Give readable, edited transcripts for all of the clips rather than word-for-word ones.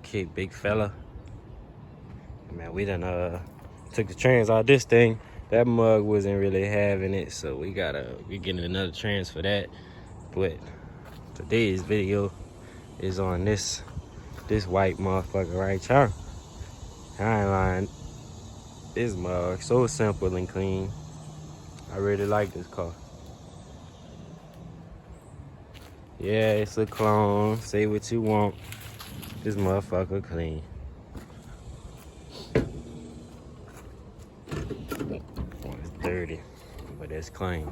kick, big fella. Man, we done took the trans out this thing. That mug wasn't really having it, so we getting another trans for that. But today's video is on this white motherfucker right here. I ain't lying. This mug so simple and clean. I really like this car. Yeah, it's a clone. Say what you want. This motherfucker clean. It's dirty, but it's clean.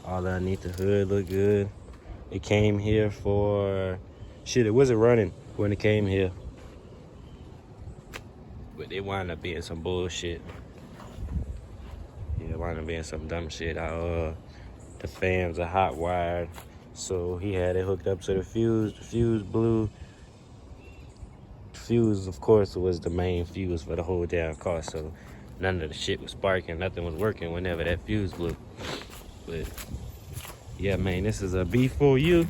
All underneath the hood look good. It came here for shit. It wasn't running when it came here, but it wound up being some bullshit. Yeah, it wound up being some dumb shit. The fans are hot wired, so he had it hooked up to the fuse. The fuse blew. Fuse, of course, was the main fuse for the whole damn car, so none of the shit was sparking, nothing was working whenever that fuse blew. But yeah, man, this is a B4U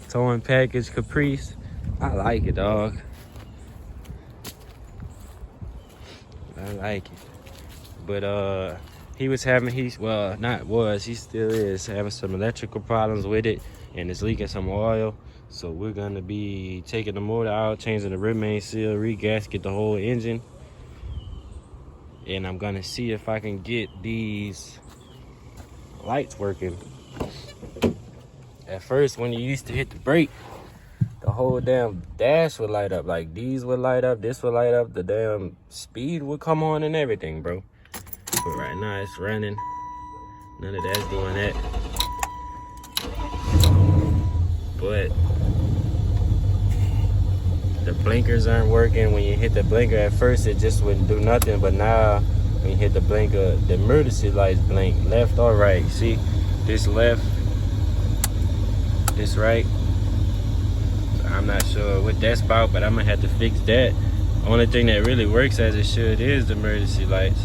towing package Caprice. I like it, dog. I like it. But he still is having some electrical problems with it, and it's leaking some oil. So we're gonna be taking the motor out, changing the rear main seal, re-gasket the whole engine. And I'm gonna see if I can get these lights working. At first, when you used to hit the brake, the whole damn dash would light up. Like these would light up, this would light up, the damn speed would come on and everything, bro. But right now it's running. None of that's doing that. But the blinkers aren't working. When you hit the blinker at first, it just wouldn't do nothing. But now, when you hit the blinker, the emergency lights blink, left or right. See, this left, this right. So I'm not sure what that's about, but I'm gonna have to fix that. Only thing that really works as it should is the emergency lights.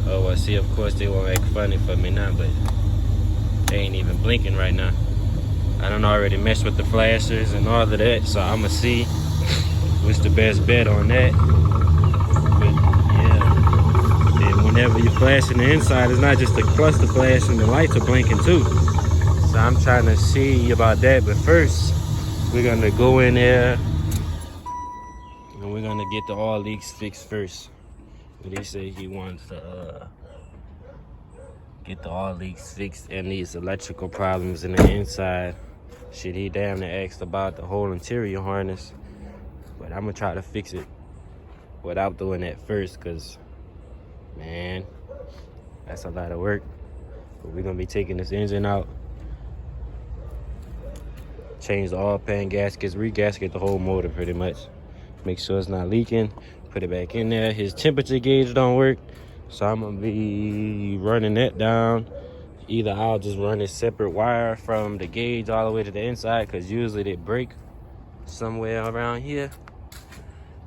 Oh, well, see, of course, they won't act funny for me now, but they ain't even blinking right now. I done already messed with the flashers and all of that, so I'm gonna see what's the best bet on that. But yeah, and whenever you're flashing the inside, it's not just the cluster flash and the lights are blinking too. So I'm trying to see about that, but first we're gonna go in there and we're gonna get the oil leaks fixed first. But he said he wants to get the oil leaks fixed and these electrical problems in the inside. Shit, he damn near asked about the whole interior harness. But I'm gonna try to fix it without doing that first, cause man, that's a lot of work. But we're gonna be taking this engine out, change the oil pan gaskets, re-gasket the whole motor pretty much. Make sure it's not leaking, put it back in there. His temperature gauge don't work, so I'm gonna be running that down. Either I'll just run a separate wire from the gauge all the way to the inside, cause usually they break somewhere around here.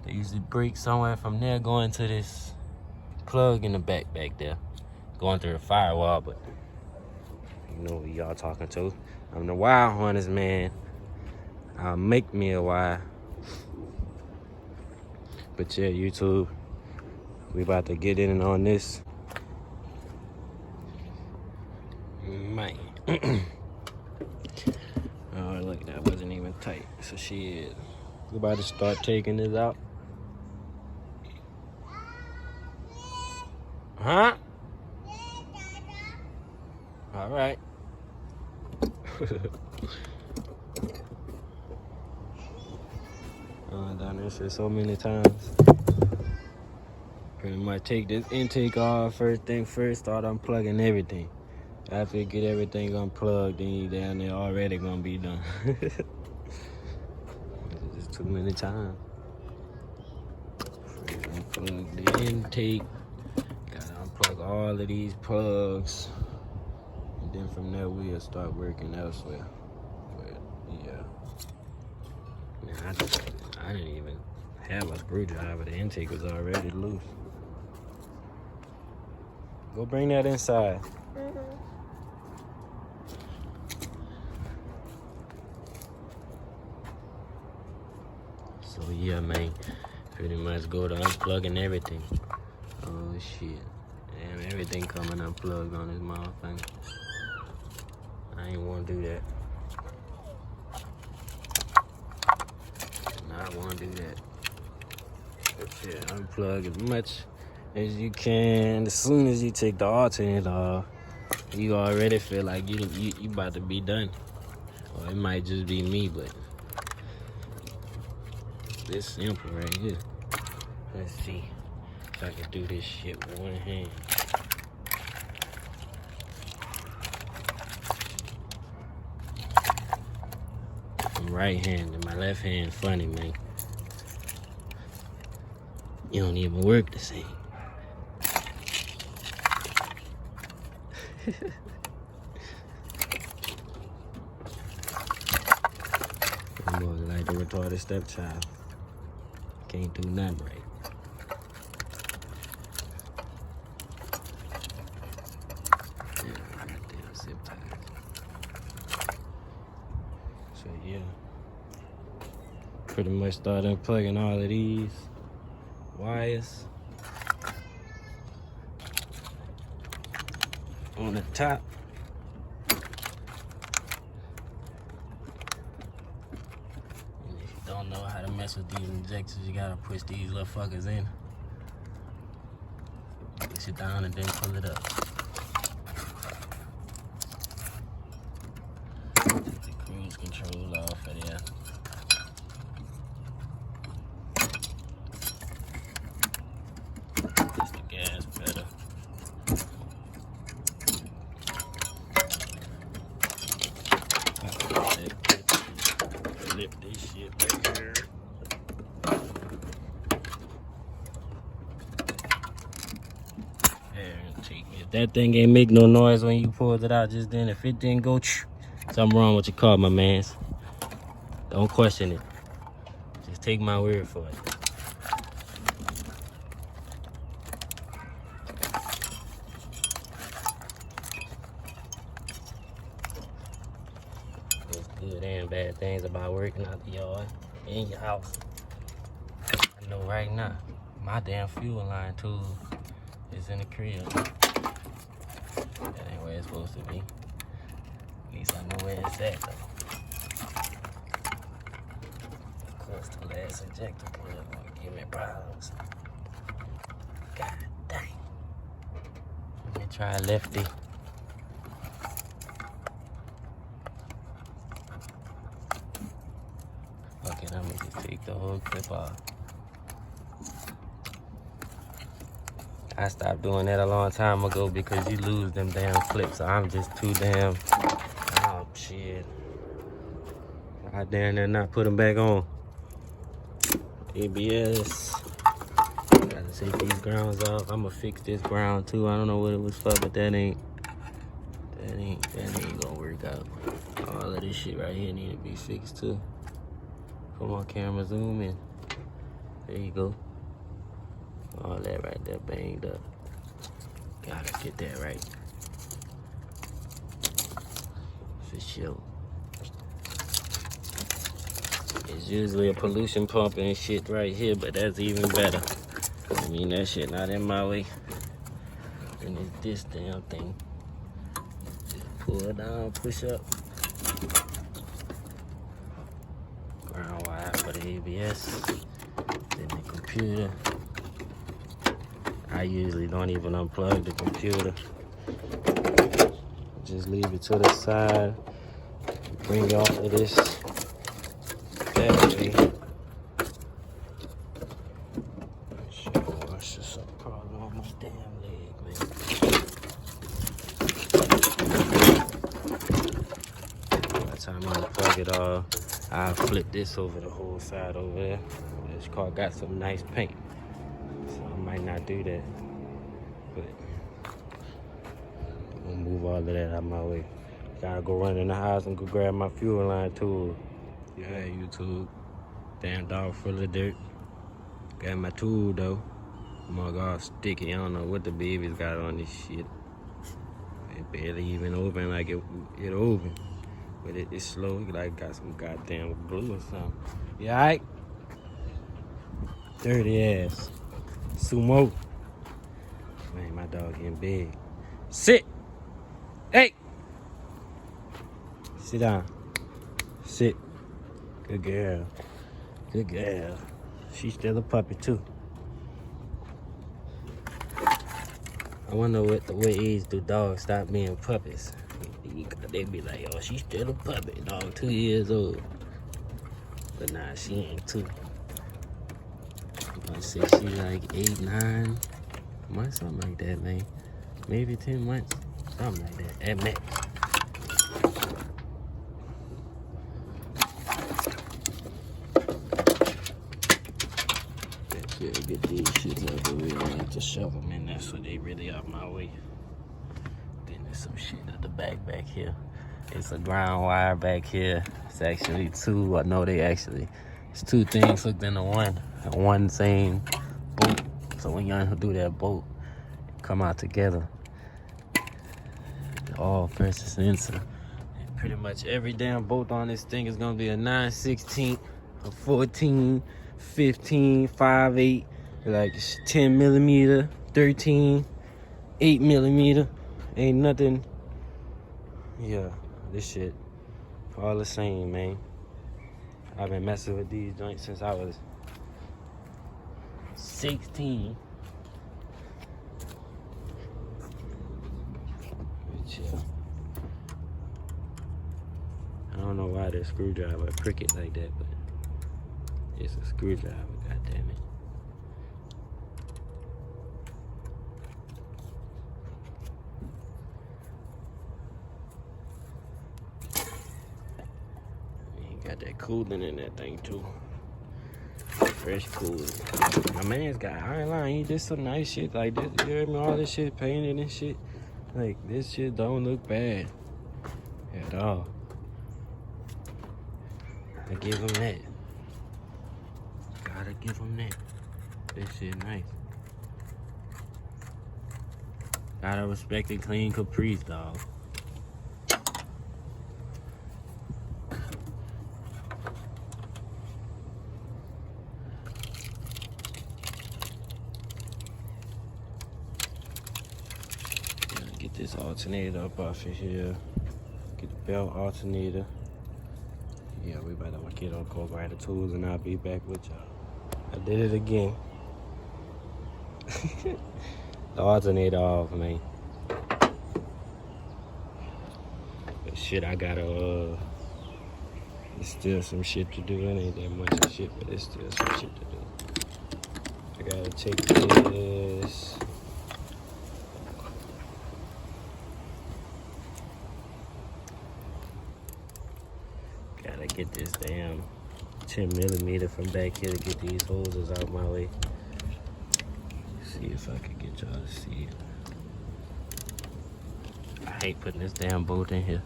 They usually break somewhere from there going to this plug in the back there, going through the firewall. But you know who y'all talking to. I'm the wire harness man. I'll make me a wire. But yeah, YouTube, we about to get in on this. Man. Oh, look, that wasn't even tight. So shit, we about to start taking this out. Huh? All right. Done this shit so many times. Pretty much take this intake off first thing first, start unplugging everything. After you get everything unplugged, then you down there already gonna be done. Just too many times. First unplug the intake. Gotta unplug all of these plugs. And then from there we'll start working elsewhere. But yeah. Man, I didn't even have a screwdriver. The intake was already loose. Go bring that inside. So yeah, man, pretty much go to unplugging everything. Oh shit. Damn, everything coming unplugged on this motherfucker. I ain't wanna do that. I wanna do that. But yeah, unplug as much as you can. As soon as you take the alternator off, you already feel like you about to be done. Or it might just be me, but it's simple right here. Let's see if I can do this shit with one hand. I'm right-handed, my left hand funny, man. You don't even work the same. I'm more like the retarded stepchild. Can't do nothing right. Goddamn zip ties. So yeah, pretty much started unplugging all of these wires on the top. And if you don't know how to mess with these injectors, you gotta push these little fuckers in. Push it down and then pull it up. Take the cruise control off of there. Just the gas pedal. Flip this shit right here. If that thing ain't make no noise when you pulled it out just then, if it didn't go, something wrong with your car, my mans. Don't question it. Just take my word for it. There's good and bad things about working out the yard in your house. I know right now, my damn fuel line tool is in the crib. That ain't where it's supposed to be. At least I know where it's at though. Of course, the last injector plug gonna give me problems. God dang. Let me try lefty. Okay, I'm gonna just take the whole clip off. I stopped doing that a long time ago because you lose them damn clips. So I'm just too damn, oh shit. I damn near not put them back on. ABS. Gotta take these grounds off. I'ma fix this ground too. I don't know what it was for, but that ain't gonna work out. All of this shit right here need to be fixed too. Come on, camera, zoom in. There you go. All that right there banged up. Gotta get that right. For sure. It's usually a pollution pump and shit right here, but that's even better. I mean, that shit not in my way. And it's this damn thing. Just pull it down, push up. Ground wire for the ABS. Then the computer. I usually don't even unplug the computer. Just leave it to the side. Bring all of this battery. Gosh, there's some problem on my damn leg, man. By the time I unplug it all, I'll flip this over the whole side over there. This car got some nice paint. So I might not do that, but I'm gonna move all of that out of my way. Gotta go run in the house and go grab my fuel line tool. Yeah, YouTube. Damn dog full of dirt. Got my tool though. My God, sticky. I don't know what the baby's got on this shit. It barely even open like it open, but it's slow. Like got some goddamn glue or something. You alright? Dirty ass. Sumo. Man, my dog getting big. Sit. Hey. Sit down. Sit. Good girl. Good girl. She's still a puppy too. I wonder what age do dogs stop being puppies? They be like, oh, she's still a puppy. Dog 2 years old. But nah, she ain't 2. I say she like 8, 9 months, something like that, man. Maybe 10 months, something like that, at max. Yeah, get these shits out the way. I like to shove them in there so they really out my way. Then there's some shit at the back here. It's a ground wire back here. It's actually 2. I know it's 2 things hooked into one same bolt. So when y'all do that bolt, it come out together. All presses into. And pretty much every damn bolt on this thing is gonna be a 9/16, a 14, 15, 5/8, like 10 millimeter, 13, 8 millimeter. Ain't nothing. Yeah, this shit all the same, man. I've been messing with these joints since I was 16. But yeah. I don't know why the screwdriver prick it like that, but it's a screwdriver, goddammit. Got that cooling in that thing too. Fresh cooling. My man's got, I ain't lying, he did some nice shit like this. You heard me? All this shit painted and shit. Like, this shit don't look bad at all. I give him that. Gotta give him that. This shit nice. Gotta respect the Clean Caprice, dog. Get this alternator up off of here. Get the belt alternator. Yeah, we better get on go grab the tools and I'll be back with y'all. I did it again. The alternator off, man. But shit, I gotta, there's still some shit to do. It ain't that much of shit, but there's still some shit to do. I gotta take this. Gotta get this damn 10 millimeter from back here to get these hoses out my way. See if I can get y'all to see it. I hate putting this damn bolt in here.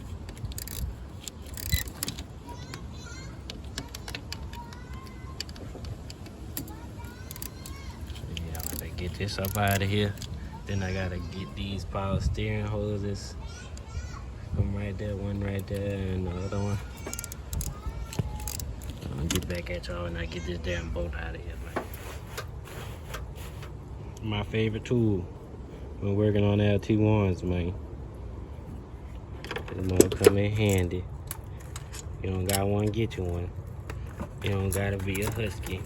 So yeah, I gotta get this up out of here. Then I gotta get these power steering hoses from right there, one right there, and the other one. I'll get back at y'all and I get this damn bolt out of here, man. My favorite tool when working on lt1s, man. This mother come in handy. You don't got one, get you one. You don't gotta be a husky.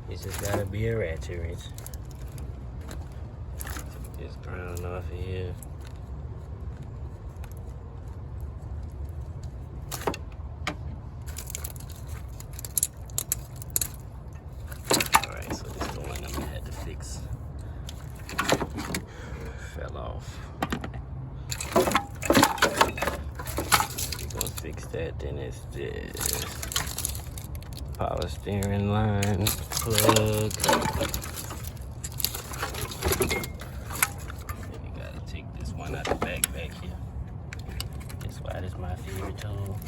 It just gotta be a ratchet wrench. Take this ground off of here. Fell off. We're gonna fix that. Then it's this power steering line plug. And you gotta take this one out the back here. This why this is my favorite tool.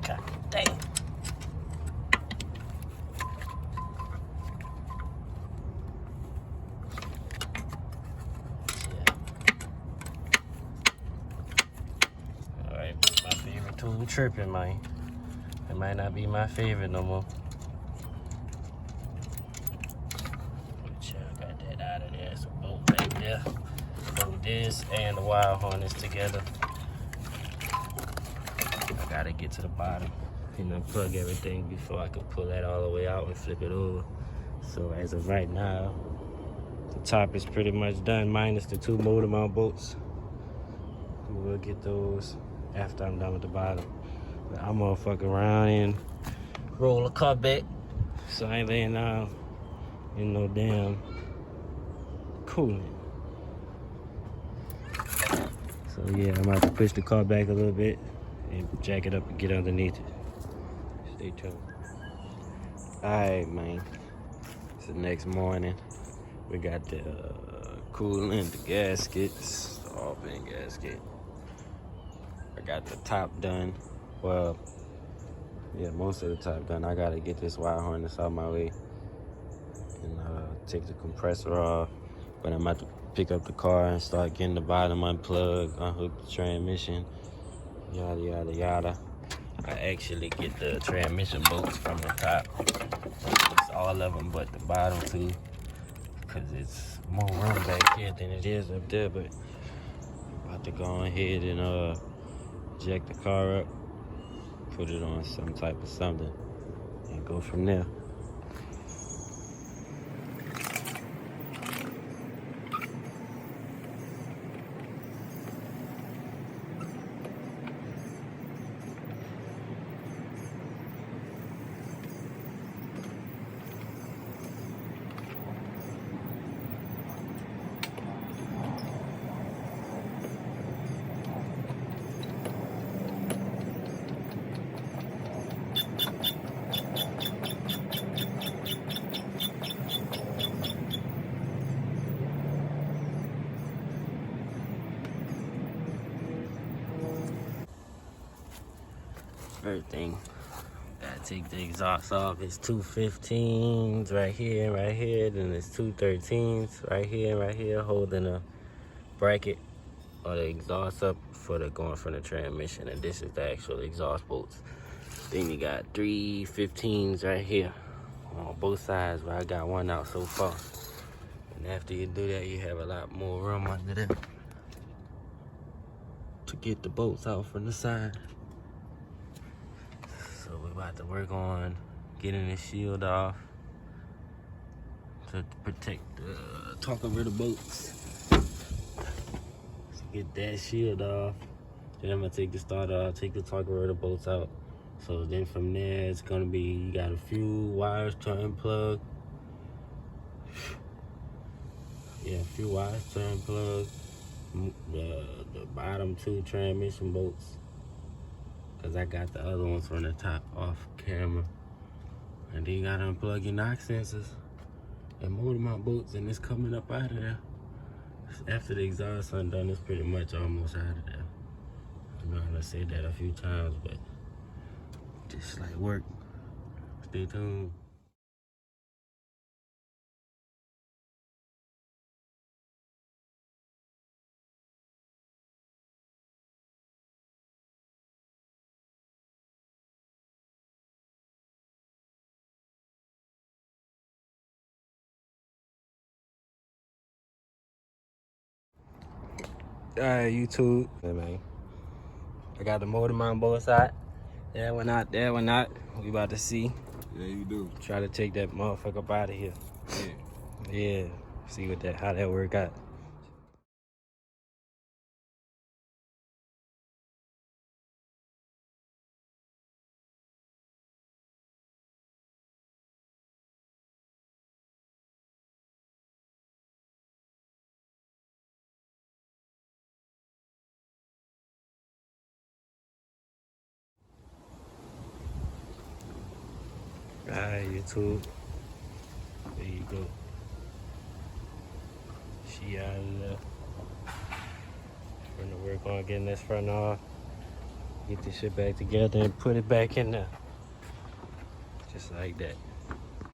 God damn. Tool tripping, man. It might not be my favorite no more. But yeah, I got that out of there. It's a bolt right there. Bolt this and the wire harness together. I gotta get to the bottom and unplug everything before I can pull that all the way out and flip it over. So as of right now, the top is pretty much done, minus the 2 motor mount bolts. We'll get those after I'm done with the bottom. But I'm gonna fuck around and roll the car back, so I ain't laying down in no damn coolant. So yeah, I'm about to push the car back a little bit and jack it up and get underneath it. Stay tuned. Alright, man. It's the next morning. We got the coolant, the gaskets, the all-pin gasket. I got the top done. Well, yeah, most of the top done. I gotta get this wire harness out my way and take the compressor off. But I'm about to pick up the car and start getting the bottom unplugged, unhook the transmission, yada, yada, yada. I actually get the transmission bolts from the top. It's all of them but the bottom 2, because it's more room back here than it is up there. But I'm about to go ahead and jack the car up, put it on some type of something, and go from there. Everything. Gotta take the exhaust off. It's 2 15s right here, then it's 2 13s right here, holding a bracket or the exhaust up for the going from the transmission, and this is the actual exhaust bolts. Then you got 3 15s right here on both sides, but I got one out so far. And after you do that, you have a lot more room under there to get the bolts out from the side. So we're about to work on getting the shield off to protect the talker rudder bolts. So get that shield off. Then I'm gonna take the starter off, take the talker rudder bolts out. So then from there, it's gonna be, you got a few wires to unplug. Yeah, a few wires to unplug. The bottom 2 transmission bolts, because I got the other ones from the top off camera. And then you gotta unplug your knock sensors and motor mount bolts, and it's coming up out of there. After the exhaust undone, it's pretty much almost out of there. I know I said that a few times, but just like work. Stay tuned. Alright, YouTube. Hey, man. I got the motor mount both sides. That one out, that one out. We about to see. Yeah, you do. Try to take that motherfucker up out of here. Yeah. Yeah. See what that, how that work out. Alright, YouTube. There you go. She out of there. We're gonna work on getting this front off. Get this shit back together and put it back in there. Just like that.